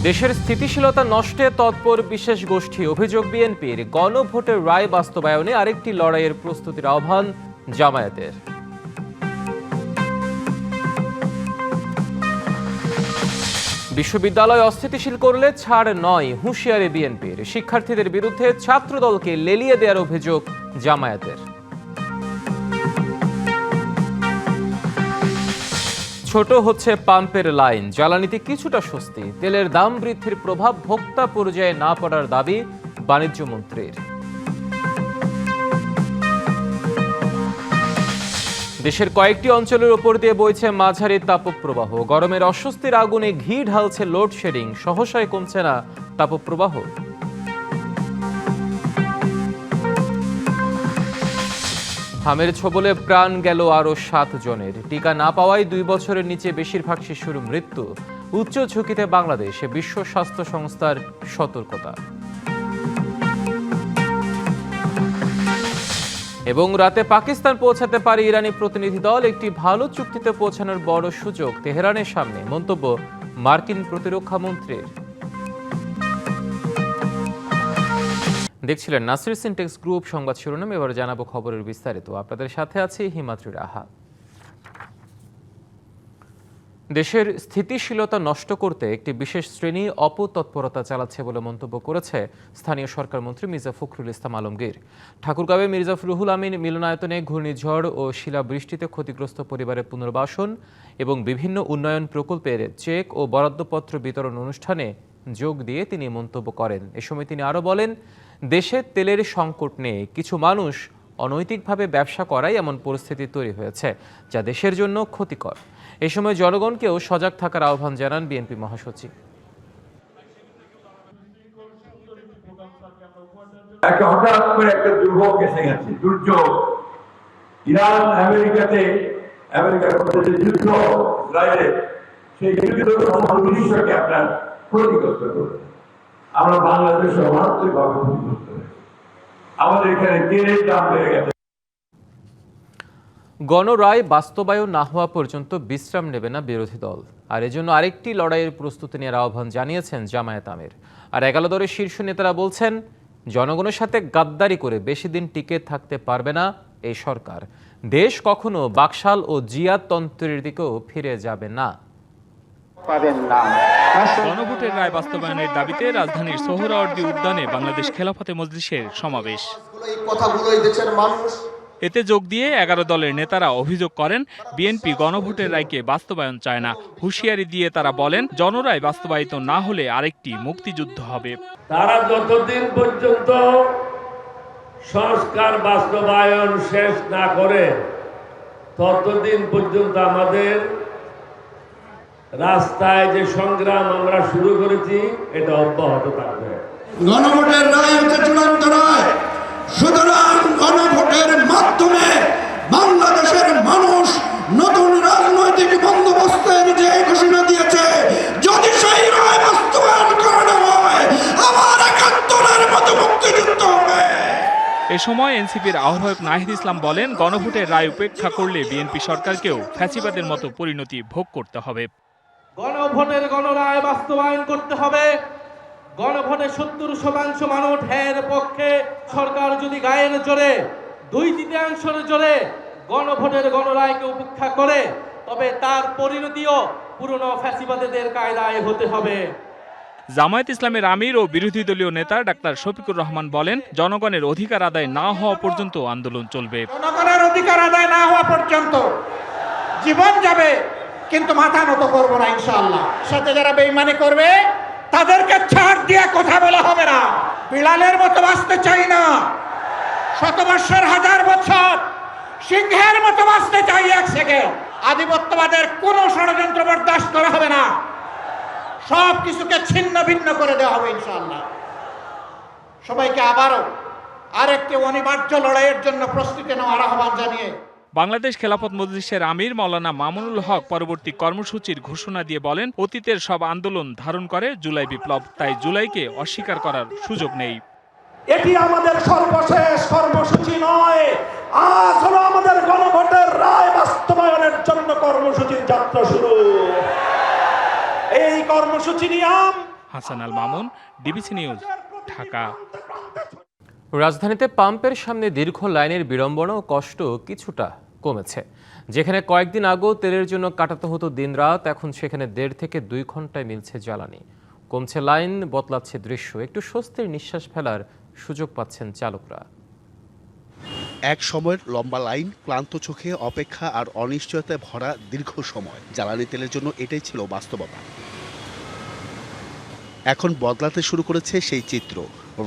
দেশের স্থিতিশীলতা নষ্টে তৎপর বিশেষ গোষ্ঠী। অভিযোগ বিএনপির গণভোটের রায় বাস্তবায়নে আরেকটি লড়াইয়ের প্রস্তুতির আহ্বান জামায়াতের। বিশ্ববিদ্যালয় অস্থিতিশীল করলে ছাড় নয়, হুঁশিয়ারি বিএনপির। শিক্ষার্থীদের বিরুদ্ধে ছাত্রদলকে লেলিয়ে দেওয়ার অভিযোগ জামায়াতের। ছোট হচ্ছে পাম্পের লাইন, জ্বালানিতে কিছুটা স্বস্তি। তেলের দাম বৃদ্ধির প্রভাব ভোক্তা পর্যায়ে না পড়ার দাবি বাণিজ্য মন্ত্রীর। দেশের কয়েকটি অঞ্চলের ওপর দিয়ে বইছে মাঝারি তাপপ্রবাহ। গরমের অস্বস্তির আগুনে ঘি ঢালছে লোডশেডিং, সহসায় কমছে না তাপপ্রবাহ। হামের ছোবলে প্রাণ গেল আরও 7 জনের। টিকা না পাওয়ায় 2 বছরের নিচে বেশিরভাগ শিশুর মৃত্যু। উচ্চ ঝুঁকিতে বাংলাদেশ, বিশ্ব স্বাস্থ্য সংস্থার সতর্কতা। এবং রাতে পাকিস্তান পৌঁছাতে পারে ইরানি প্রতিনিধি দল। একটি ভালো চুক্তিতে পৌঁছানোর বড় সুযোগ তেহরানের সামনে, মন্তব্য মার্কিন প্রতিরক্ষা মন্ত্রীর। দেখছিলেন নাসির সিনটেক্স গ্রুপ সংবাদ শিরোনাম। এবার জানাবো খবরের বিস্তারিত। আপনাদের সাথে আছি হিমাদ্রি রাহা। দেশের স্থিতিশীলতা নষ্ট করতে একটি বিশেষ শ্রেণী অপতৎপরতা চালাচ্ছে বলে মন্তব্য করেছে স্থানীয় সরকার মন্ত্রী মির্জা ফখরুল ইসলাম আলমগীর। ঠাকুরগাঁওয়ে মির্জা রুহুল আমিন মিলনায়তনে ঘূর্ণিঝড় ও শিলাবৃষ্টিতে ক্ষতিগ্রস্ত পরিবারের পুনর্বাসন এবং বিভিন্ন উন্নয়ন প্রকল্পের চেক ও বরাদ্দপত্র বিতরণ অনুষ্ঠানে যোগ দিয়ে তিনি মন্তব্য করেন। এ সময় তিনি আরও বলেন, দেশে তেলের সংকট নিয়ে কিছু মানুষ অনৈতিকভাবে ব্যবসা করায় এমন পরিস্থিতি তৈরি হয়েছে, যা দেশের জন্য ক্ষতিকর। এ সময় জনগণকেও সজাগ থাকার আহ্বান জানান বিএনপি মহাসচিব। হঠাৎ করে একটা দুর্ভোগ এসে গেছে, দুর্যোগ। ইরান আমেরিকার মধ্যে যে যুদ্ধ, ইসরায়েলে সেই যুদ্ধ বিশ্বকে আপনার ক্ষতিগ্রস্ত করেছে। আমরা বাংলাদেশে মারাত্মকভাবে ক্ষতিগ্রস্ত হয়েছে। আমাদের এখানে তেলের দাম বেড়ে গেছে। গণরায় বাস্তবায়ন না হওয়া পর্যন্ত বিশ্রাম নেবে না বিরোধী দল। আর এজন্য আরেকটি লড়াইয়ের প্রস্তুতি নেওয়ার আহ্বান জানিয়েছেন জামায়াত আমির। আর 11 দলের শীর্ষ নেতারা বলছেন, জনগণের সাথে গাদ্দারি করে বেশি দিন টিকে থাকতে পারবে না এই সরকার। দেশ কখনো বাকশাল ও জিয়াতন্ত্রের দিকেও ফিরে যাবে না। গণভোটের রায় বাস্তবায়নের দাবিতে রাজধানীর সোহরাওয়ার্দী উদ্যানে বাংলাদেশ খেলাফতে মজলিসের সমাবেশ। এতে যোগ দিয়ে 11 দলের নেতারা অভিযোগ করেন, বিএনপি গণভোটের রায়কে বাস্তবায়ন চায় না। হুঁশিয়ারি দিয়ে তারা বলেন, জনরায় বাস্তবায়িত না হলে আরেকটি মুক্তিযুদ্ধ হবে। তারা যতদিন পর্যন্ত সংস্কার বাস্তবায়ন শেষ না করে, ততদিন পর্যন্ত আমাদের রাস্তায় যে সংগ্রাম আমরা শুরু করেছি, এটা অব্যাহত থাকবে। গণভোটের রায় হচ্ছে চূড়ান্ত রায়। সুতরাং গণভোটের মাধ্যমে বাংলাদেশের মানুষ নতুন রাজনৈতিক বন্দোবস্তের যে ঘোষণা দিয়েছে, যদি সেই রায় বাস্তবায়ন করানো হয়, আবার 71-এর মতো মুক্তিযুদ্ধ হবে। এ সময় এনসিপির আহ্বায়ক নাহিদ ইসলাম বলেন, গণভোটের রায় উপেক্ষা করলে বিএনপি সরকারকেও ফ্যাসিবাদের মতো পরিণতি ভোগ করতে হবে। গণভোটের গণরায় বাস্তবায়ন করতে হবে। গণভোটে 70% মানুষ হ্যাঁ পক্ষে। সরকার যদি গায়ের জোরে, 2/3 জোরে গণভোটের গণরায়কে উপেক্ষা করে, তবে তার পরিণতিও পুরনো ফ্যাসিবাদের কায়দায় হতে হবে। জামায়াত ইসলামের আমির ও বিরোধী দলীয় নেতা ডাক্তার শফিকুর রহমান বলেন, জনগণের অধিকার আদায় না হওয়া পর্যন্ত আন্দোলন চলবে। জনগণের অধিকার আদায় না হওয়া পর্যন্ত জীবন যাবে, কিন্তু মাথা নত করবো না ইনশাআল্লাহ। সাথে যারা বেঈমানি করবে তাদেরকে ছাড় দিয়ে কথা বলা হবে না। বিড়ালের মতো বাঁচতে চাই না, 100 বৎসর 1000 বছর সিংহের মতো বাঁচতে চাই 1 সেকেন্ড। আধিপত্যবাদের কোনো ষড়যন্ত্র বরদাস্ত করা হবে না। সব কিছুকে ছিন্ন ভিন্ন করে দেওয়া হবে ইনশাআল্লাহ। সবাইকে আবারও আরেকটি অনিবার্য লড়াইয়ের জন্য প্রস্তুতি নেওয়ার আহ্বান জানিয়ে বাংলাদেশ খেলাফত মজলিসের আমির মাওলানা মামুনুল হক পরবর্তী কর্মসূচির ঘোষণা দিয়ে বলেন, অতীতের সব আন্দোলন ধারণ করে জুলাই বিপ্লব, তাই জুলাইকে অস্বীকার করার সুযোগ নেই। এটি আমাদের সর্বশেষ কর্মসূচি নয়, আজ হলো আমাদের গণভোটের রায় বাস্তবায়নের জন্য কর্মসূচির যাত্রা শুরু। এই কর্মসূচি নিয়ম হাসান আল মামুন, ডিবিসি নিউজ, ঢাকা। রাজধানীতে পাম্পের সামনে দীর্ঘ লাইনের বিড়ম্বনা ও কষ্ট কিছুটা কমেছে। যেখানে কয়েকদিন আগেও তেলের জন্য কাটাতে হতো দিনরাত, এখন সেখানে 1.5 থেকে 2 ঘন্টায় মিলছে জ্বালানি। কমছে লাইন, বদলাচ্ছে দৃশ্য, একটু স্বস্তির নিঃশ্বাস ফেলার সুযোগ পাচ্ছেন চালকরা। এক সময়ের লম্বা লাইন, ক্লান্ত চোখে অপেক্ষা আর অনিশ্চয়তায় ভরা দীর্ঘ সময়। জ্বালানি তেলের জন্য এটাই ছিল বাস্তবতা। এখন বদলাতে শুরু করেছে সেই চিত্র।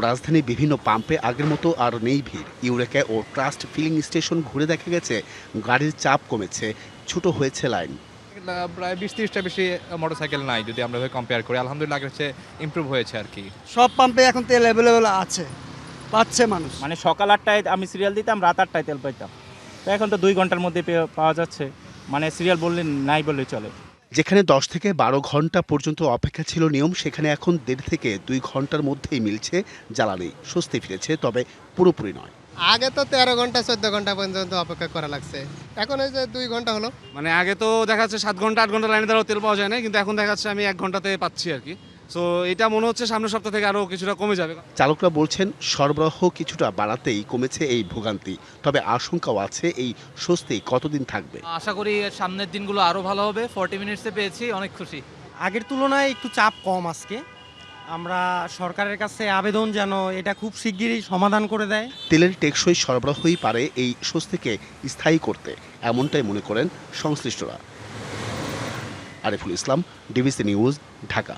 রাজধানীর বিভিন্ন পাম্পে আগের মতো আর নেই ভিড়। ইউরেকা ও ট্রাস্ট ফিলিং স্টেশন ঘুরে দেখা গেছে গাড়ির চাপ কমেছে, ছোট হয়েছে লাইন। প্রায় 20-30টা বেশি মোটরসাইকেল নাই যদি আমরা কম্পেয়ার করি। আলহামদুলিল্লাহ আগের চেয়ে ইমপ্রুভ হয়েছে আর কি। সব পাম্পে এখন তেল অ্যাভেলেবেল আছে, পাচ্ছে মানুষ। মানে সকাল 8টায় আমি সিরিয়াল দিতাম, রাত 8টায় তেল পাইতাম, তো এখন তো 2 ঘন্টার মধ্যে পাওয়া যাচ্ছে। মানে সিরিয়াল বললে নাই বললেই চলে। যেখানে 10 থেকে 12 ঘন্টা পর্যন্ত অপেক্ষা ছিল নিয়ম, সেখানে এখন 1.5 থেকে 2 ঘন্টার মধ্যেই মিলছে জ্বালানি। স্বস্তি ফিরেছে, তবে পুরোপুরি নয়। আগে তো 13 ঘন্টা 14 ঘন্টা পর্যন্ত অপেক্ষা করা লাগছে, এখন এই যে 2 ঘন্টা হলো। মানে আগে তো দেখা যাচ্ছে 7 ঘন্টা 8 ঘন্টা লাইনে দাঁড়াও তেল পাওয়া যায় না, কিন্তু এখন দেখা যাচ্ছে আমি 1 ঘন্টাতে পাচ্ছি আর কি। সো এটা মনে হচ্ছে সামনের সপ্তাহ থেকে আরো কিছুটা কমে যাবে। চালকরা বলছেন সরবরাহ কিছুটা বাড়াতেই কমেছে এই ভোগান্তি, তবে আশঙ্কাও আছে এই স্বস্তি কতদিন থাকবে। আশা করি সামনের দিনগুলো আরো ভালো হবে। 40 মিনিটসে পেয়েছি, অনেক খুশি। আগের তুলনায় একটু চাপ কম আজকে। আমরা সরকারের কাছে আবেদন যেন এটা খুব শিগগিরই সমাধান করে দেয়। তেলের টেকসই সরবরাহই পারে এই স্বস্তিকে স্থায়ী করতে, এমনটাই মনে করেন সংশ্লিষ্টরা। Ariful Islam, DBC news, Dhaka.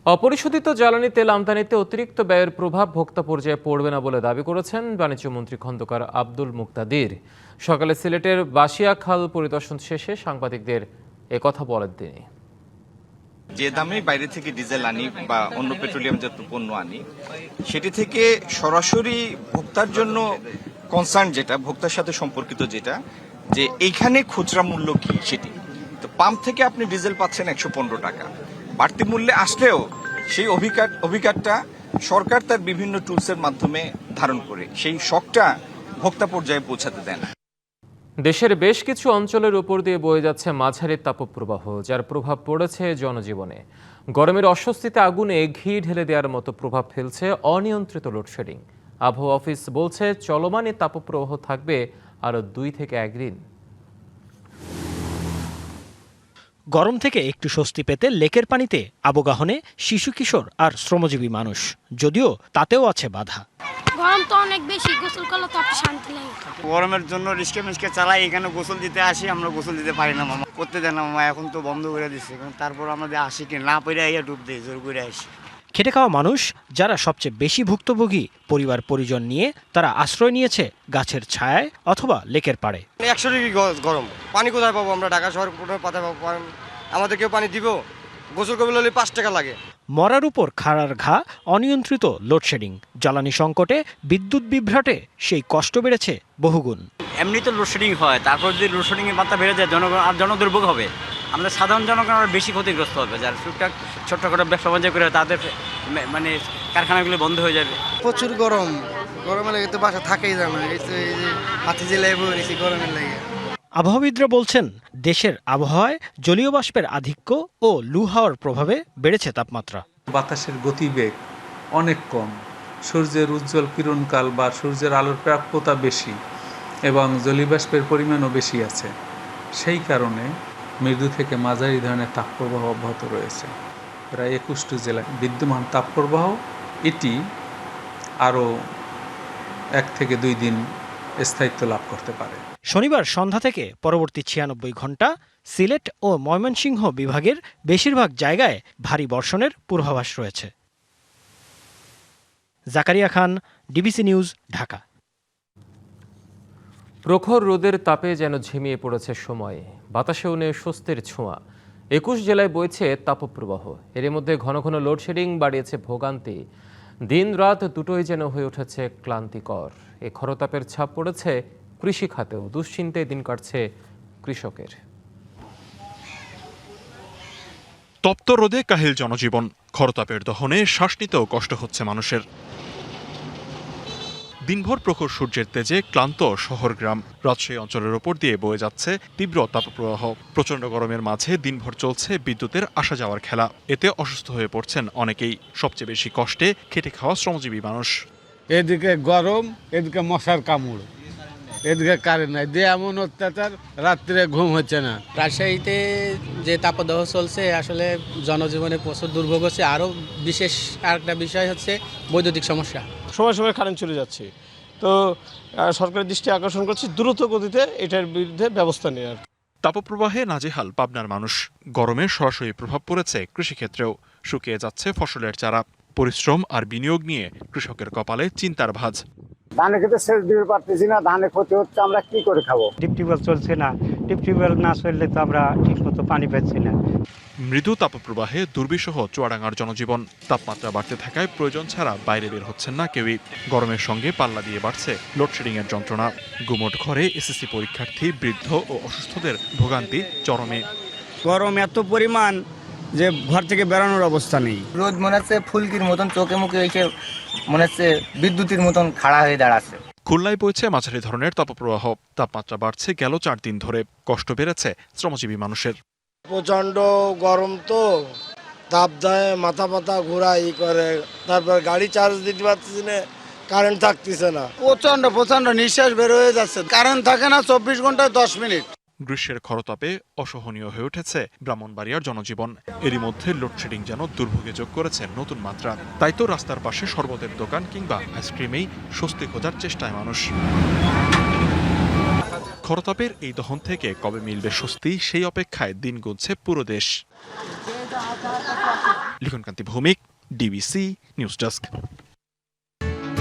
অপরিশোধিত জ্বালানি তেল আমদানিতে অতিরিক্ত ব্যয়ের প্রভাব ভোক্তা পর্যায়ে পড়বে না বলে দাবি করেছেন বাণিজ্যমন্ত্রী খন্দকার আব্দুল মুক্তাদির। সকালে সিলেটের বাসিয়া খাল পরিদর্শন শেষে সাংবাদিকদের একথা বলেন তিনি। যে দামে বাইরে থেকে ডিজেল আনি বা অন্য পেট্রোলিয়ামজাত পণ্য আনি, সেটি থেকে সরাসরি ভোক্তার জন্য কনসার্ন যেটা, ভোক্তার সাথে সম্পর্কিত যেটা, যে এইখানে খুচরা মূল্য কি সেটি। তো পাম্প থেকে আপনি ডিজেল পাচ্ছেন 115 টাকা, বাড়তি মূল্যে আসলেও সেই অভিজ্ঞতা সরকার তার বিভিন্ন টুলসের মাধ্যমে ধারণ করে সেই শকটা ভোক্তা পর্যায়ে পৌঁছাতে দেয় না। দেশের বেশ কিছু অঞ্চলের উপর দিয়ে বয়ে যাচ্ছে মাঝারি তাপপ্রবাহ, যার প্রভাব পড়েছে জনজীবনে। গরমের অস্বস্তিতে আগুনে ঘি ঢেলে দেওয়ার মতো প্রভাব ফেলছে অনিয়ন্ত্রিত লোডশেডিং। আবহাওয়া অফিস বলছে চলমান এই তাপপ্রবাহ থাকবে আরও 2 থেকে 1 দিন। গরম থেকে একটু স্বস্তি পেতে লেকের পানিতে আবগাহনে শিশু কিশোর আর শ্রমজীবী মানুষ, যদিও তাতেও আছে বাধা। গরম তো অনেক বেশি, গোসল করলে তো একটু শান্তি লাগে। গরমের জন্য রিস্কে মিস্কে চালাই, এখানে গোসল দিতে আসি, আমরা গোসল দিতে পারি না মামা, করতে দেয় না মামা, এখন তো বন্ধ করে দিচ্ছে। তারপর আমাদের আসি কি না পড়ে ডুব দিই, জোর করে আসি। খেটে খাওয়া মানুষ যারা সবচেয়ে বেশি ভুক্তভোগী, পরিবার পরিজন নিয়ে তারা আশ্রয় নিয়েছে গাছের ছায়ায় অথবা লেকের পাড়ে। 100 ডিগ্রি গরম, পানি কোথায় পাবো আমরা? ঢাকা শহর কোথায় পাবো? আমাদের কেউ পানি দিব? গোসল করতে হলে 5 টাকা লাগে। মরার উপর খাড়ার ঘা অনিয়ন্ত্রিত লোডশেডিং। জ্বালানি সংকটে বিদ্যুৎ বিভ্রাটে সেই কষ্ট বেড়েছে বহুগুণ। এমনি তো লোডশেডিং হয়, তারপর যদি লোডশেডিং এর মাত্রা বেড়ে যায় জনগণ আর জনদুর্ভোগ হবে। আমাদের সাধারণ জনগণ আরো বেশি ক্ষতিগ্রস্ত হবে, যারা টুকটাক ছোট্টখাটো ব্যবসা বাণিজ্য করে তাদের মানে কারখানাগুলো বন্ধ হয়ে যাবে। প্রচুর গরম, গরমে লাগে তো বাসা থাকেই যায় না, এই যে হাতে যে লেবু নিছি গরমের লাগে। আবহাওয়াবিদরা বলছেন দেশের আবহাওয়ায় জলীয় বাষ্পের আধিক্য ও লু হাওয়ার প্রভাবে বেড়েছে তাপমাত্রা। বাতাসের গতিবেগ অনেক কম, সূর্যের উজ্জ্বল কিরণকাল বা সূর্যের আলোর প্রাপ্যতা বেশি এবং জলীয় বাষ্পের পরিমাণও বেশি আছে। সেই কারণে মৃদু থেকে মাঝারি ধরনের তাপপ্রবাহ অব্যাহত রয়েছে। প্রায় 21টি জেলায় বিদ্যমান তাপপ্রবাহ এটি আরও 1 থেকে 2 দিন স্থায়িত্ব লাভ করতে পারে। শনিবার সন্ধ্যা থেকে পরবর্তী 96 ঘন্টা সিলেট ও ময়মনসিংহ বিভাগের বেশিরভাগ জায়গায় ভারী বর্ষণের পূর্বাভাস রয়েছে। জাকারিয়া খান, ডিবিসি নিউজ, ঢাকা। প্রখর রোদের তাপে যেন ঝিমিয়ে পড়েছে সময়, বাতাসেও নেই স্বস্তির ছোঁয়া। 21 জেলায় বইছে তাপপ্রবাহ। এর মধ্যে ঘন ঘন লোডশেডিং বাড়িয়েছে ভোগান্তি। দিন রাত দুটোই যেন হয়ে উঠেছে ক্লান্তিকর। এ খরতাপের ছাপ পড়েছে কৃষি খাতেও। দুশ্চিন্তায় দিন কাটছে কৃষকের। তপ্ত রোদে কাহিল জনজীবন, খরতাপের দহনে শ্বাস নিতেও কষ্ট হচ্ছে মানুষের। দিনভর প্রখর সূর্যের তেজে ক্লান্ত শহর গ্রাম। রাজশাহী অঞ্চলের ওপর দিয়ে বয়ে যাচ্ছে তীব্র তাপপ্রবাহ। প্রচণ্ড গরমের মাঝে দিনভর চলছে বিদ্যুতের আসা যাওয়ার খেলা। এতে অসুস্থ হয়ে পড়ছেন অনেকেই। সবচেয়ে বেশি কষ্টে খেটে খাওয়া শ্রমজীবী মানুষ। এদিকে গরম, এদিকে মশার কামড়, এদিকে কারেন্ট নাই, দিয়ে এমন অত্যাচার, রাত্রে ঘুম হচ্ছে না। রাজশাহীতে যে তাপদাহ চলছে আসলে জনজীবনে প্রচুর দুর্ভোগ হচ্ছে। আরও বিশেষ আরেকটা বিষয় হচ্ছে বৈদ্যুতিক সমস্যা। সময় সময় কারেন্ট চলে যাচ্ছে। তো সরকারের দৃষ্টি আকর্ষণ করছি দ্রুত গতিতে এটার বিরুদ্ধে ব্যবস্থা নেওয়ার। তাপপ্রবাহে নাজেহাল পাবনার মানুষ। গরমে সরাসরি প্রভাব পড়েছে কৃষিক্ষেত্রেও। শুকিয়ে যাচ্ছে ফসলের চারা। পরিশ্রম আর বিনিয়োগ নিয়ে কৃষকের কপালে চিন্তার ভাঁজ। ধানে খেতে সেচ দিতে পারতেছি না, ধানে ক্ষতি হচ্ছে, আমরা কি করে খাবো? টিউবওয়েল চলছে না, টিউবওয়েল না চললে তো আমরা ঠিকমতো পানি পাচ্ছি না। মৃদু তাপপ্রবাহে দুর্বিষহ চুয়াডাঙ্গার জনজীবন। তাপমাত্রা বাড়তে থাকায় প্রয়োজন ছাড়া বাইরে বের হচ্ছেন না কেউই। গরমের সঙ্গে পাল্লা দিয়ে বাড়ছে লোডশেডিং এর যন্ত্রণা। গুমোট ঘরে এসএসসি পরীক্ষার্থী, বৃদ্ধ ও অসুস্থদের ভোগান্তি চরমে। গরম এত পরিমাণ যে ঘর থেকে বেরোনোর অবস্থা নেই। রোদ মনে হচ্ছে ফুলকির মতন চোখে মুখে এসে মনে হচ্ছে বিদ্যুতের মতন খাড়া হয়ে দাঁড়াচ্ছে। খুলনায় বইছে মাঝারি ধরনের তাপপ্রবাহ। তাপমাত্রা বাড়ছে গেল 4 দিন ধরে। কষ্ট বেড়েছে শ্রমজীবী মানুষের। প্রচন্ড গরম তো, তাপ দেয়, মাথা পাতা ঘোরাই করে, তারপর গাড়ি চার্জ দিতে পারতেছি না, কারেন্ট থাকতেছে না। প্রচন্ড নিঃশ্বাস বের হয়ে যাচ্ছে। কারেন্ট থাকে না 24 ঘন্টায় 10 মিনিট। গ্রীষ্মের খরতাপে অসহনীয় হয়ে উঠেছে ব্রাহ্মণবাড়িয়ার জনজীবন। এরই মধ্যে লোডশেডিং যেন দুর্ভোগে যোগ করেছে নতুন মাত্রা। তাই তো রাস্তার পাশে শরবতের দোকান কিংবা আইসক্রিমেই স্বস্তি খোঁজার চেষ্টায় মানুষ। খরতাপের এই দহন থেকে কবে মিলবে স্বস্তি, সেই অপেক্ষায় দিন গুনছে পুরো দেশ। Likhankanti Bhowmik, DBC news desk.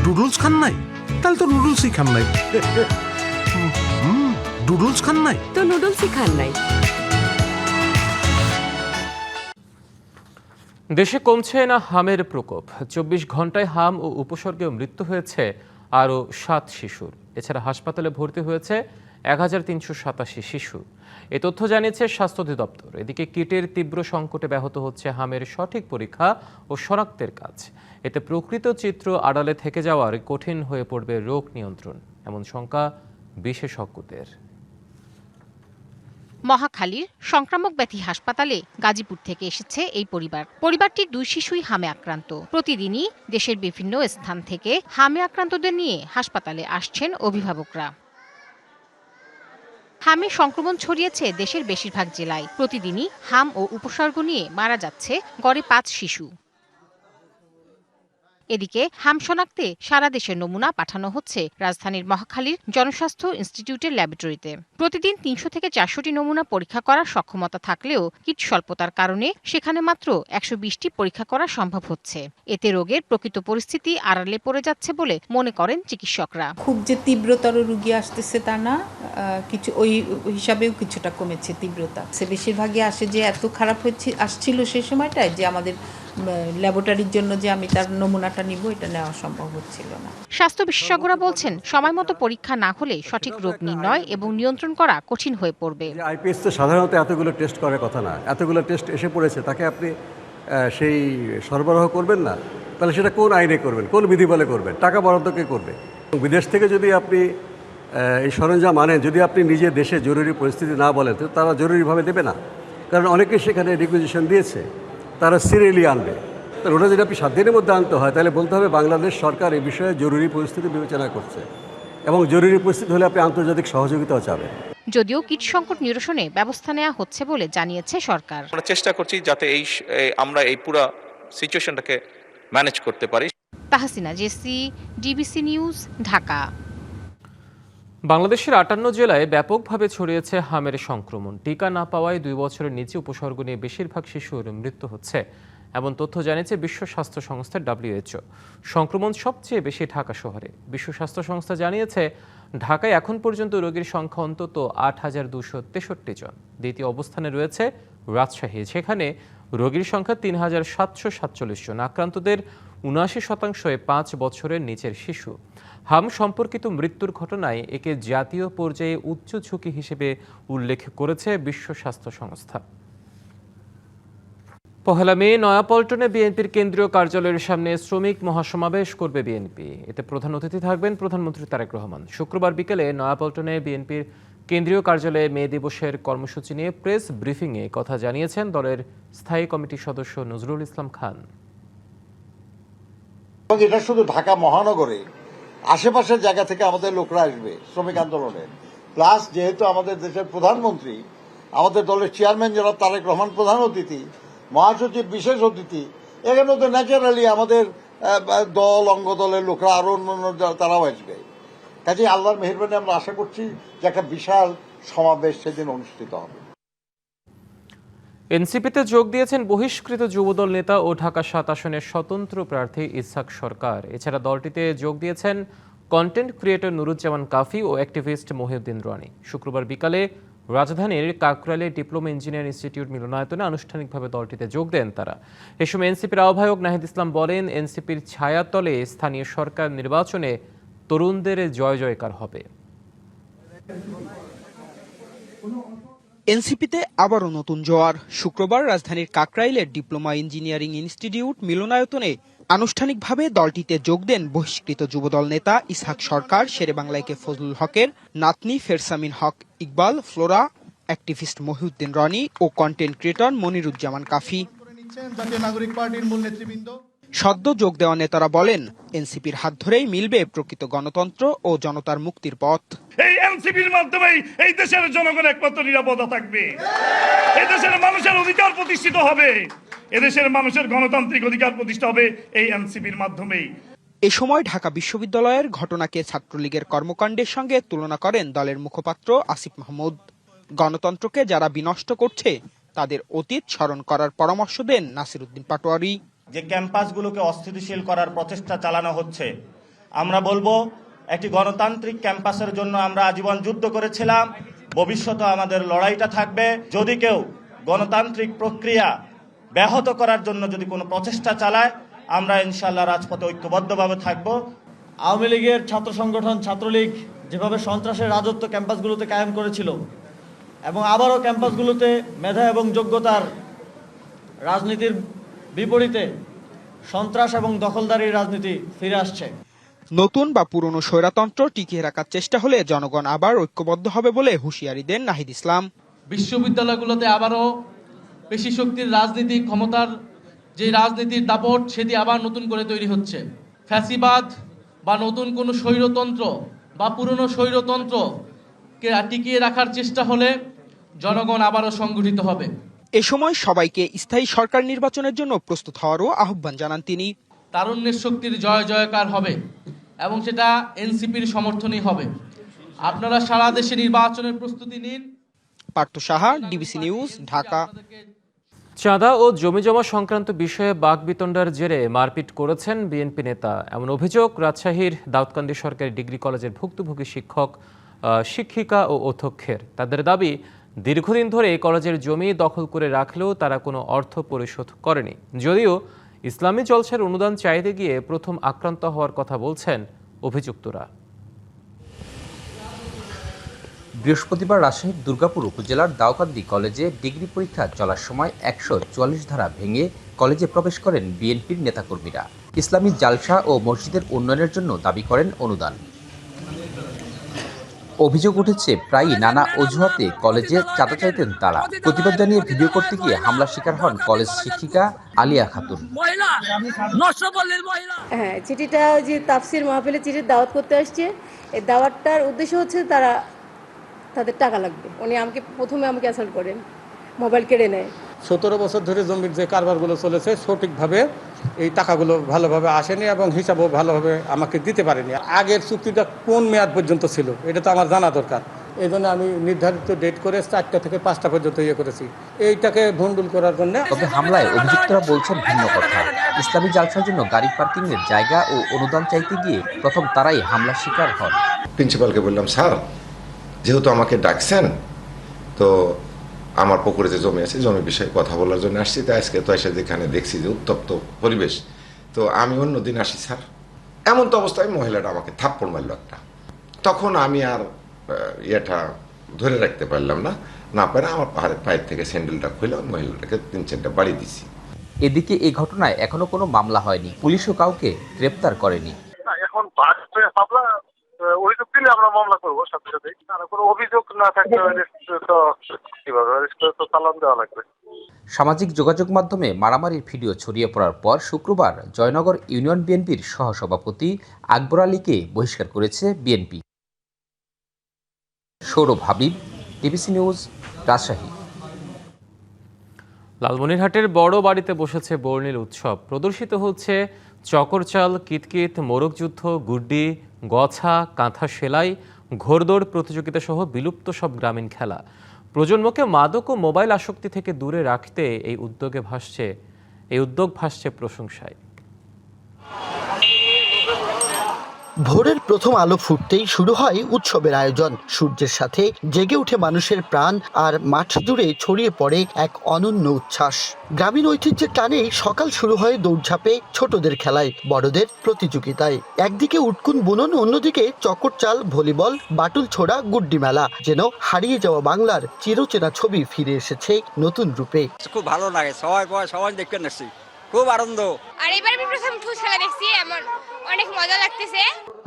Noodles খান নাই? তাহলে তো নুডলসই খান নাই। নুডলস খান নাই তো নুডলসই খান নাই। দেশে কমছে না হামের প্রকোপ। 24 ঘন্টায় হাম ও উপসর্গে মৃত্যু হয়েছে আরও 7 শিশুর। এছাড়া হাসপাতালে ভর্তি হয়েছে 1387 শিশু। এ তথ্য জানিয়েছে স্বাস্থ্য অধিদপ্তর। এদিকে কিটের তীব্র সংকটে ব্যাহত হচ্ছে হামের সঠিক পরীক্ষা ও শনাক্তের কাজ। এতে প্রকৃত চিত্র আড়ালে থেকে যাওয়ার কঠিন হয়ে পড়বে রোগ নিয়ন্ত্রণ, এমন শঙ্কা বিশেষজ্ঞদের। মহাখালীর সংক্রামক ব্যাধি হাসপাতালে গাজীপুর থেকে এসেছে এই পরিবারটির 2 শিশুই হামে আক্রান্ত। প্রতিদিনই দেশের বিভিন্ন স্থান থেকে হামে আক্রান্তদের নিয়ে হাসপাতালে আসছেন অভিভাবকরা। হামে সংক্রমণ ছড়িয়েছে দেশের বেশিরভাগ জেলায়। প্রতিদিনই হাম ও উপসর্গ নিয়ে মারা যাচ্ছে গড়ে 5 শিশু। এদিকে হাম শনাক্তে সারা দেশের নমুনা পাঠানো হচ্ছে রাজধানীর মহাখালীর জনস্বাস্থ্য ইনস্টিটিউটের ল্যাবরেটরিতে। প্রতিদিন 300 থেকে 400টি নমুনা পরীক্ষা করার সক্ষমতা থাকলেও কিট স্বল্পতার কারণে সেখানে মাত্র 120টি পরীক্ষা করা সম্ভব হচ্ছে। এতে রোগের প্রকৃত পরিস্থিতি আড়ালে পড়ে যাচ্ছে বলে মনে করেন চিকিৎসকরা। খুব যে তীব্রতর রোগী আসতেছে তা না, কিছু ওই হিসাবেও কিছুটা কমেছে তীব্রতা। বেশিরভাগই আসে যে এত খারাপ আসছিল সেই সময়টায় যে আমাদের ল্যাবরেটরির জন্য যে আমি তার নমুনাটা নিব এটা নেওয়া সম্ভব হচ্ছিল না। স্বাস্থ্য বিশেষজ্ঞরা বলছেন সময় মতো পরীক্ষা না হলে সঠিক রোগ নির্ণয় এবং নিয়ন্ত্রণ করা কঠিন হয়ে পড়বে। আইপিএস তো সাধারণত এতগুলো টেস্ট করার কথা না, এতগুলো টেস্ট এসে পড়েছে, তাকে আপনি সেই সরবরাহ করবেন না, তাহলে সেটা কোন আইনে করবেন, কোন বিধি বলে করবেন, টাকা বরাদ্দ কে করবে? বিদেশ থেকে যদি আপনি এই সরঞ্জাম আনেন, যদি আপনি নিজে দেশে জরুরি পরিস্থিতি না বলেন তো তারা জরুরিভাবে দেবে না, কারণ অনেকে সেখানে রিকুইজিশন দিয়েছে, তারা সিরিয়ালি আনবে। তাহলে ওটা যদি আপনি 7 দিনের মধ্যে আনতে হয় তাহলে বলতে হবে বাংলাদেশ সরকার এই বিষয়ে জরুরি পরিস্থিতি বিবেচনা করছে, এবং জরুরি পরিস্থিতি হলে আপনি আন্তর্জাতিক সহযোগিতাও চাবেন। যদিও কিট সংকট নিরসনে ব্যবস্থা নেওয়া হচ্ছে বলে জানিয়েছে সরকার। আমরা চেষ্টা করছি যাতে আমরা এই পুরো সিচুয়েশনটাকে ম্যানেজ করতে পারি। Tahsina Jesi, DBC news, Dhaka. বাংলাদেশের 58 জেলায় ব্যাপকভাবে ছড়িয়েছে হামের সংক্রমণ। টিকা না পাওয়ায় 2 বছরের নিচে উপসর্গ নিয়ে বেশিরভাগ শিশুর মৃত্যু হচ্ছে, এমন তথ্য জানিয়েছে বিশ্ব স্বাস্থ্য সংস্থা WHO। সংক্রমণ সবচেয়ে বেশি ঢাকা শহরে। বিশ্ব স্বাস্থ্য সংস্থা জানিয়েছে ঢাকায় এখন পর্যন্ত রোগীর সংখ্যা অন্তত 8263 জন। দ্বিতীয় অবস্থানে রয়েছে রাজশাহী, যেখানে রোগীর সংখ্যা 3747 জন। আক্রান্তদের 79% 5 বছরের নিচের শিশু। হাম সম্পর্কিত মৃত্যুর ঘটনায় একে জাতীয় পর্যায়ে উচ্চ ঝুঁকি হিসেবে উল্লেখ করেছে বিশ্ব স্বাস্থ্য সংস্থা। পহেলা মে নয়াপল্টনে বিএনপির কেন্দ্রীয় কার্যালয়ের সামনে শ্রমিক মহাসমাবেশ করবে বিএনপি। এতে প্রধান অতিথি থাকবেন প্রধানমন্ত্রী তারেক রহমান। শুক্রবার বিকেলে নয়াপল্টনে বিএনপির কেন্দ্রীয় কার্যালয়ে মে দিবসের কর্মসূচি নিয়ে প্রেস ব্রিফিংয়ে কথা জানিয়েছেন দলের স্থায়ী কমিটির সদস্য নজরুল ইসলাম খান। এটা শুধু ঢাকা মহানগরে আশেপাশের জায়গা থেকে আমাদের লোকরা আসবে শ্রমিক আন্দোলনের, প্লাস যেহেতু আমাদের দেশের প্রধানমন্ত্রী, আমাদের দলের চেয়ারম্যান জনাব তারেক রহমান প্রধান অতিথি, মহাসচিব বিশেষ অতিথি, এখানে তো ন্যাচারালি আমাদের দল অঙ্গ দলের লোকরা আরো অন্যান্য তারাও আসবে। কাজে আল্লাহর মেহেরবানি আমরা আশা করছি যে একটা বিশাল সমাবেশ সেদিন অনুষ্ঠিত হবে। এনসিপিতে যোগ দিয়েছেন বহিষ্কৃত যুবদল নেতা ও ঢাকা ৭ আসনের স্বতন্ত্র প্রার্থী ইসহাক সরকার। এছাড়া দলটিতে যোগ দিয়েছেন কন্টেন্ট ক্রিয়েটর নুরুজ্জামান কাফি ও অ্যাক্টিভিস্ট মহিউদ্দিন রানী। শুক্রবার বিকালে রাজধানীর কাকরাইলে ডিপ্লোমা ইঞ্জিনিয়ার ইনস্টিটিউট মিলনায়তনে আনুষ্ঠানিকভাবে দলটিতে যোগ দেন তারা। এ সময় এনসিপির আহ্বায়ক নাহিদ ইসলাম বলেন, এনসিপির ছায়াতলে স্থানীয় সরকার নির্বাচনে তরুণদের জয় জয়কার হবে। এনসিপিতে আবারও নতুন জোয়ার। শুক্রবার রাজধানীর কাকরাইলের ডিপ্লোমা ইঞ্জিনিয়ারিং ইনস্টিটিউট মিলনায়তনে আনুষ্ঠানিকভাবে দলটিতে যোগ দেন বহিষ্কৃত যুবদল নেতা ইসহাক সরকার, শেরেবাংলাইকে ফজলুল হকের নাতনি ফেরসামিন হক ইকবাল, ফ্লোরা, অ্যাক্টিভিস্ট মহিউদ্দিন রানী ও কন্টেন্ট ক্রিয়েটর মনিরুজ্জামান কাফি। সদ্য যোগ দেওয়া নেতারা বলেন, এনসিপির হাত ধরেই মিলবে প্রকৃত গণতন্ত্র ও জনতার মুক্তির পথ। এই এনসিপির মাধ্যমেই এই দেশের জনগণ একমাত্র নিরাপদা থাকবে, এই দেশের মানুষের অধিকার প্রতিষ্ঠিত হবে, এদেশের মানুষের গণতান্ত্রিক অধিকার প্রতিষ্ঠা হবে এই এনসিপির মাধ্যমেই। এ সময় ঢাকা বিশ্ববিদ্যালয়ের ঘটনাকে ছাত্রলীগের কর্মকাণ্ডের সঙ্গে তুলনা করেন দলের মুখপাত্র আসিফ মাহমুদ। গণতন্ত্রকে যারা বিনষ্ট করছে তাদের অতীত স্মরণ করার পরামর্শ দেন নাসিরউদ্দিন পাটোয়ারি। যে ক্যাম্পাসগুলোকে অস্থিতিশীল করার প্রচেষ্টা চালানো হচ্ছে, আমরা বলবো একটি গণতান্ত্রিক ক্যাম্পাসের জন্য আমরা আজীবন যুদ্ধ করেছিলাম, ভবিষ্যতে আমাদের লড়াইটা থাকবে। যদি কেউ গণতান্ত্রিক প্রক্রিয়া ব্যাহত করার জন্য যদি কোনো প্রচেষ্টা চালায়, আমরা ইনশাআল্লাহ রাজপথে ঐক্যবদ্ধভাবে থাকব। আওয়ামী লীগের ছাত্র সংগঠন ছাত্রলীগ যেভাবে সন্ত্রাসের রাজত্ব ক্যাম্পাসগুলোতে কায়েম করেছিল এবং আবারও ক্যাম্পাসগুলোতে মেধা এবং যোগ্যতার রাজনীতির বিপরীতে সন্ত্রাস এবং দখলদারির রাজনীতি ফিরে আসছে। নতুন বা পুরনো স্বৈরতন্ত্র টিকিয়ে রাখার চেষ্টা হলে জনগণ আবার ঐক্যবদ্ধ হবে বলে হুঁশিয়ারি দেন নাহিদ ইসলাম। বিশ্ববিদ্যালয়গুলোতে আবারও পেশি শক্তির রাজনীতি, ক্ষমতার যে রাজনীতির দাপট সেটি আবার নতুন করে তৈরি হচ্ছে। ফ্যাসিবাদ বা নতুন কোনো স্বৈরতন্ত্র বা পুরনো স্বৈরতন্ত্রকে টিকিয়ে রাখার চেষ্টা হলে জনগণ আবারও সংগঠিত হবে। এ সময় সবাইকে স্থায়ী সরকার নির্বাচনের জন্য প্রস্তুত হওয়ারও আহ্বান জানান তিনি। তারুণ্যের শক্তির জয় জয়কার হবে এবং সেটা এনসিপির সমর্থনই হবে। আপনারা সারা দেশে নির্বাচনের প্রস্তুতি নিন। Partha Saha, DBC news, Dhaka. চাঁদা ও জমিজমা সংক্রান্ত বিষয়ে বাকবিতণ্ডার জেরে মারপিট করেছেন বিএনপি নেতা, এমন অভিযোগ রাজশাহীর দাউদকান্দি সরকারি ডিগ্রি কলেজের ভুক্তভোগী শিক্ষক, শিক্ষিকা ও অধ্যক্ষের। তাদের দাবি, দীর্ঘদিন ধরে কলেজের জমি দখল করে রাখলেও তারা কোনো অর্থ পরিশোধ করেনি। যদিও ইসলামী জলসার অনুদান চাইতে গিয়ে প্রথম আক্রান্ত হওয়ার কথা বলছেন অভিযুক্তরা। বৃহস্পতিবার রাজশাহীর দুর্গাপুর উপজেলার দাউকান্দি কলেজে ডিগ্রি পরীক্ষা চলার সময় ১৪৪ ধারা ভেঙে কলেজে প্রবেশ করেন বিএনপির নেতাকর্মীরা। ইসলামী জালসা ও মসজিদের উন্নয়নের জন্য দাবি করেন অনুদান। অভিযোগ উঠেছে, প্রায়ই নানা অজুহাতে কলেজে চাঁদা চাইতেন তারা। প্রতিবাদ জানিয়ে ভিডিও করতে গিয়ে হামলার শিকার হন কলেজ শিক্ষিকা আলিয়া খাতুন। হ্যাঁ, চিঠিটা যে তাফসির মাহফিলে চিঠির দাওয়াত করতে আসছে, এই দাওয়াতটার উদ্দেশ্য হচ্ছে তাদের টাকা লাগবে। উনি প্রথমে আমাকে অ্যাসাল্ট করেন, মোবাইল কেড়ে নেয়। 17 বছর ধরে জমির যে কারবারগুলো চলেছে সঠিকভাবে এই টাকাগুলো ভালোভাবে আসেনি এবং হিসাবও ভালোভাবে আমাকে দিতে পারেনি। আগের চুক্তিটা কোন মেয়াদ পর্যন্ত ছিল এটা তো আমার জানা দরকার। এই জন্য আমি নির্ধারিত ডেট করে 4টা থেকে 5টা পর্যন্ত করেছি এইটাকে ভন্ডুল করার জন্য। তবে হামলায় অভিযুক্তরা বলছেন ভিন্ন কথা। ইসলামী জালসার জন্য গাড়ি পার্কিংয়ের জায়গা ও অনুদান চাইতে গিয়ে প্রথম তারাই হামলার শিকার হন। প্রিন্সিপালকে বললাম, স্যার যেহেতু আমাকে ডাকছেন, তো আমার পুকুরে যে জমি আছে জমি বিষয়ে কথা বলার জন্য আসছি, তাই আজকে তো এসে যেখানে দেখছি যে উত্তপ্ত পরিবেশ, তো আমি অন্যদিন আসি স্যার। এমন তো অবস্থায় মহিলাটা আমাকে থাপ্পড় মারল একটা। তখন আমি আর ধরে রাখতে পারলাম না পারে আমার পায়ের থেকে স্যান্ডেলটা খুলে মহিলাটাকে 3-4টা বাড়ি দিছি। এদিকে এই ঘটনায় এখনো কোনো মামলা হয়নি, পুলিশও কাউকে গ্রেপ্তার করেনি। এখন আমরা অভিযোগ দিলে আমরা মামলা করবো সাথে সাথে, কোনো অভিযোগ না থাকলে তো চালান দেওয়া লাগবে। সামাজিক যোগাযোগ মাধ্যমে মারামারির ভিডিও ছড়িয়ে পড়ার পর শুক্রবার জয়নগর ইউনিয়ন বিএনপির সহসভাপতি আকবর আলীকে বহিষ্কার করেছে BNP. Sourav Habib, TBC news, Rajshahi. লালমনিরহাটের বড় বাড়িতে বসেছে বর্ণিল উৎসব। প্রদর্শিত হচ্ছে চকরচাল, কিতকিত, মোরগ যুদ্ধ, গুড্ডি, গছা, কাঁথা সেলাই, ঘোড়দৌড় প্রতিযোগিতা সহ বিলুপ্ত সব গ্রামীণ খেলা। প্রজন্মকে মাদক ও মোবাইল আসক্তি থেকে দূরে রাখতে এই উদ্যোগ ভাসছে প্রশংসায়। ভোরের প্রথম আলো ফুটতেই শুরু হয় উৎসবের আয়োজন। সূর্যের সাথে জেগে উঠে মানুষের প্রাণ, আর মাঠ জুড়ে ছড়িয়ে পড়ে এক অনন্য উচ্ছ্বাস। গ্রামীণ ঐতিহ্যের টানেই সকাল শুরু হয় দৌড়ঝাঁপে, ছোটদের খেলায়, বড়দের প্রতিযোগিতায়। একদিকে উটকুন বুনন, অন্যদিকে চকরচাল, ভলিবল, বাটুল ছোড়া, গুড্ডি মেলা। যেন হারিয়ে যাওয়া বাংলার চিরচেনা ছবি ফিরে এসেছে নতুন রূপে। খুব ভালো লাগে, সবাই দেখতে আসছি, খুব আনন্দ। আর এবার আমি প্রথম ঠুস খেলা দেখছি, এমন অনেক মজা লাগতেছে।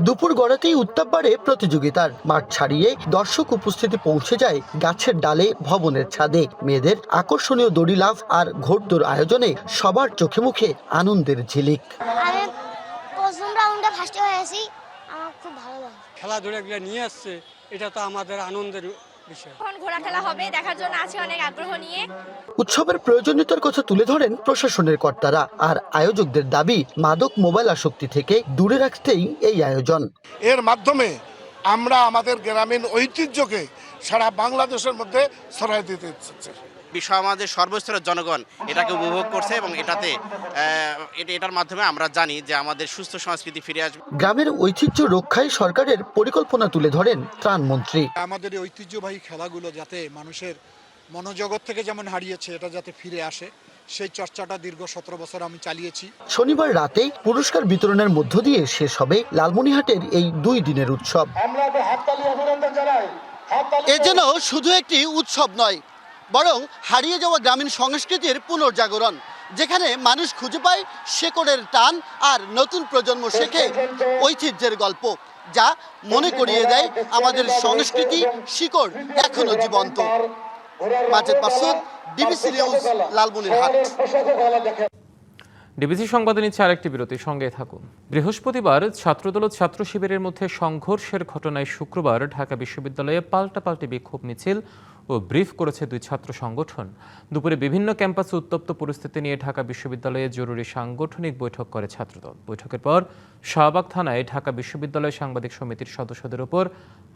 দুপুর গড়াতেই উত্তাপ বাড়ে প্রতিযোগিতার। মাঠ ছাড়িয়ে দর্শক উপস্থিতি পৌঁছে যায় গাছের ডালে, ভবনের ছাদে। মেয়েদের আকর্ষণীয় দড়ি লাফ আর ঘোড়দৌড় আয়োজনে সবার চোখে মুখে আনন্দের ঝিলিক। আমি প্রথম রাউন্ডে ফার্স্ট হয়েছি, আমার খুব ভালো লাগে। খেলাধুলা নিয়ে আসছে, এটা তো আমাদের আনন্দের বিষয়। এখন ঘোড়া খেলা হবে, দেখার জন্য আছে অনেক আগ্রহ নিয়ে। উৎসবের প্রয়োজনীয়তার কথা তুলে ধরেন প্রশাসনের কর্তারা। আর আয়োজকদের দাবি, মাদক মোবাইল আসক্তি থেকে দূরে রাখতেই এই আয়োজন। এর মাধ্যমে আমরা আমাদের গ্রামীণ ঐতিহ্যকে সারা বাংলাদেশের মধ্যে ছড়াই দিতে চাচ্ছি। বিষয় আমাদের সর্বস্তরের জনগণ এটাকে উপভোগ করছে এবং এটার মাধ্যমে আমরা জানি যে আমাদের সুস্থ সংস্কৃতি ফিরে আসবে। গ্রামের ঐতিহ্য রক্ষায় সরকারের পরিকল্পনা তুলে ধরেন ত্রাণমন্ত্রী। আমাদের এই ঐতিহ্যবাহী খেলাগুলো যাতে মানুষের মনোজগৎ থেকে যেমন হারিয়েছে, এটা যাতে ফিরে আসে, সেই চর্চাটা দীর্ঘ 17 বছর আমি চালিয়েছি। শনিবার রাতে পুরস্কার বিতরণের মধ্য দিয়ে শেষ হবে লালমনিরহাটের এই 2 দিনের উৎসব। এ যেন শুধু একটি উৎসব নয়, বরং হারিয়ে যাওয়া গ্রামীণ সংস্কৃতির পুনর্জাগরণ, যেখানে মানুষ খুঁজে পায় শেকড়ের টান, আর নতুন প্রজন্ম শেখে ঐতিহ্যের গল্প, যা মনে করিয়ে দেয় আমাদের সংস্কৃতি শিকড় এখনো জীবন্ত। Majed Masud, DBC news, Lalmonirhat. DBC সংবাদে নিচ্ছে আরেকটি বিরতি, সঙ্গে থাকুন। বৃহস্পতিবার ছাত্রদল ও ছাত্র শিবিরের মধ্যে সংঘর্ষের ঘটনায় শুক্রবার ঢাকা বিশ্ববিদ্যালয়ে পাল্টাপাল্টি বিক্ষোভ মিছিল ও ব্রিফ করেছে 2 ছাত্র সংগঠন। দুপুরে বিভিন্ন ক্যাম্পাসে উত্তপ্ত পরিস্থিতি নিয়ে ঢাকা বিশ্ববিদ্যালয়ে জরুরি সাংগঠনিক বৈঠক করে ছাত্রদল। বৈঠকের পর শাহবাগ থানায় ঢাকা বিশ্ববিদ্যালয় সাংবাদিক সমিতির সদস্যদের উপর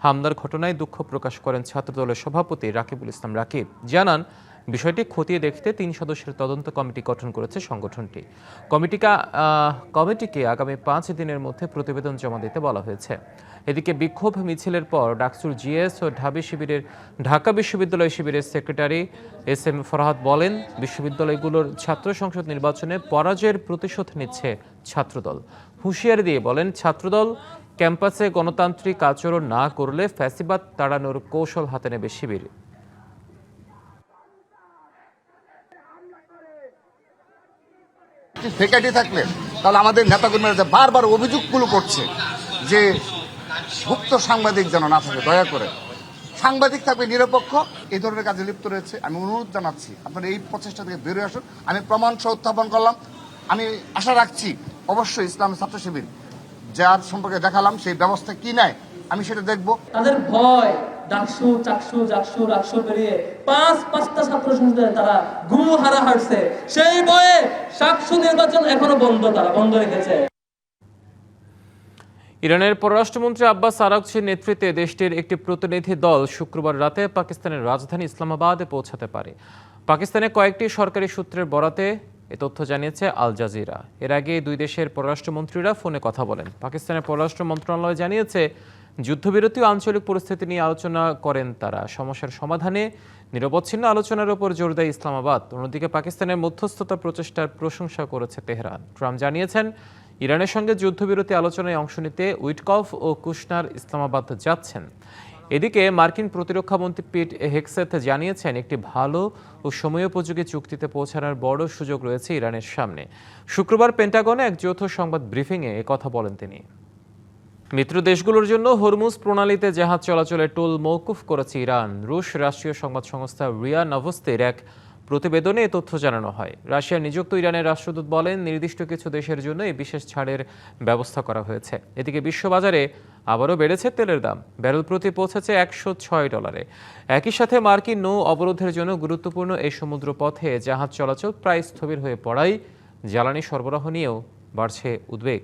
হামলার ঘটনায় দুঃখ প্রকাশ করেন ছাত্রদলের সভাপতি রাকিবুল ইসলাম রাকিব। জানান, বিষয়টি খতিয়ে দেখতে 3 সদস্যের তদন্ত কমিটি গঠন করেছে সংগঠনটি। কমিটিকে আগামী 5 দিনের মধ্যে প্রতিবেদন জমা দিতে বলা হয়েছে। এদিকে বিক্ষোভ মিছিলের পর ডাকসুর জিএস ও ঢাকা বিশ্ববিদ্যালয় শিবিরের সেক্রেটারি SM ফরহাদ বলেন, বিশ্ববিদ্যালয়গুলোর ছাত্র সংসদ নির্বাচনে পরাজয়ের প্রতিশোধ নিচ্ছে ছাত্রদল। হুঁশিয়ারি দিয়ে বলেন, ছাত্রদল ক্যাম্পাসে গণতান্ত্রিক আচরণ না করলে ফ্যাসিবাদ তাড়ানোর কৌশল হাতে নেবে শিবির। ফেকাটি থাকলে তাহলে আমাদের নেতাকর্মীরা বারবার অভিযোগগুলো করছে যে গুপ্ত সাংবাদিক যেন না থাকে, দয়া করে সাংবাদিক থাকবে নিরপেক্ষ, এই ধরনের কাজে লিপ্ত রয়েছে। আমি অনুরোধ জানাচ্ছি আপনারা এই প্রচেষ্টা থেকে বেরিয়ে আসুন। আমি প্রমাণ সহ উত্থাপন করলাম। আমি আশা রাখছি অবশ্যই ইসলামী ছাত্র শিবির যার সম্পর্কে দেখালাম সেই ব্যবস্থা কি নেয় আমি সেটা দেখব। তাদের ভয় ডাকসু চাকসু জাকসু রাকসু বেরিয়ে 5টা ছাত্র সংসদে তারা গুহারা হারছে, সেই ভয়ে সাকসু নির্বাচন এখনো বন্ধ রেখেছে। ইরানের পররাষ্ট্রমন্ত্রী আব্বাস আরাগচির নেতৃত্বে দেশটির একটি প্রতিনিধি দল শুক্রবার রাতে পাকিস্তানের রাজধানী ইসলামাবাদে পৌঁছাতে পারে। পাকিস্তানে কয়েকটি সরকারি সূত্রের বরাতে এ তথ্য জানিয়েছে আল জাজিরা। এর আগে 2 দেশের পররাষ্ট্রমন্ত্রীরা ফোনে কথা বলেন। পাকিস্তানের পররাষ্ট্র মন্ত্রণালয় জানিয়েছে, যুদ্ধবিরতি ও আঞ্চলিক পরিস্থিতি নিয়ে আলোচনা করেন তারা। সমস্যার সমাধানে নিরবচ্ছিন্ন আলোচনার উপর জোর দেয় ইসলামাবাদ। অন্যদিকে পাকিস্তানের মধ্যস্থতা প্রচেষ্টার প্রশংসা করেছে তেহরান। ট্রাম্প জানিয়েছেন, ইরানের সঙ্গে যুদ্ধবিরতি আলোচনায় অংশ নিতে উইটকফ ও কুশনার ইসলামাবাদ যাচ্ছেন। এদিকে মার্কিন প্রতিরক্ষা মন্ত্রী পিট হেগসেথ জানিয়েছেন একটি ভালো ও সময়োপযোগী চুক্তিতে পৌঁছানোর বড় সুযোগ রয়েছে ইরানের সামনে। শুক্রবার পেন্টাগনে এক যৌথ সংবাদ ব্রিফিংয়ে একথা বলেন তিনি। মিত্র দেশগুলোর জন্য হরমুজ প্রণালীতে জাহাজ চলাচলের টোল মওকুফ করেছে ইরান। রুশ রাষ্ট্রীয় সংবাদ সংস্থা রিয়া নভস্তির এক প্রতিবেদনে এ তথ্য জানানো হয়। রাশিয়ার নিযুক্ত ইরানের রাষ্ট্রদূত বলেন, নির্দিষ্ট কিছু দেশের জন্য এই বিশেষ ছাড়ের ব্যবস্থা করা হয়েছে। এদিকে বিশ্ববাজারে আবারও বেড়েছে তেলের দাম, ব্যারেল প্রতি পৌঁছেছে $106। একই সাথে মার্কিন নৌ অবরোধের জন্য গুরুত্বপূর্ণ এই সমুদ্র পথে জাহাজ চলাচল প্রায় স্থবির হয়ে পড়ায় জ্বালানি সরবরাহ নিয়েও বাড়ছে উদ্বেগ।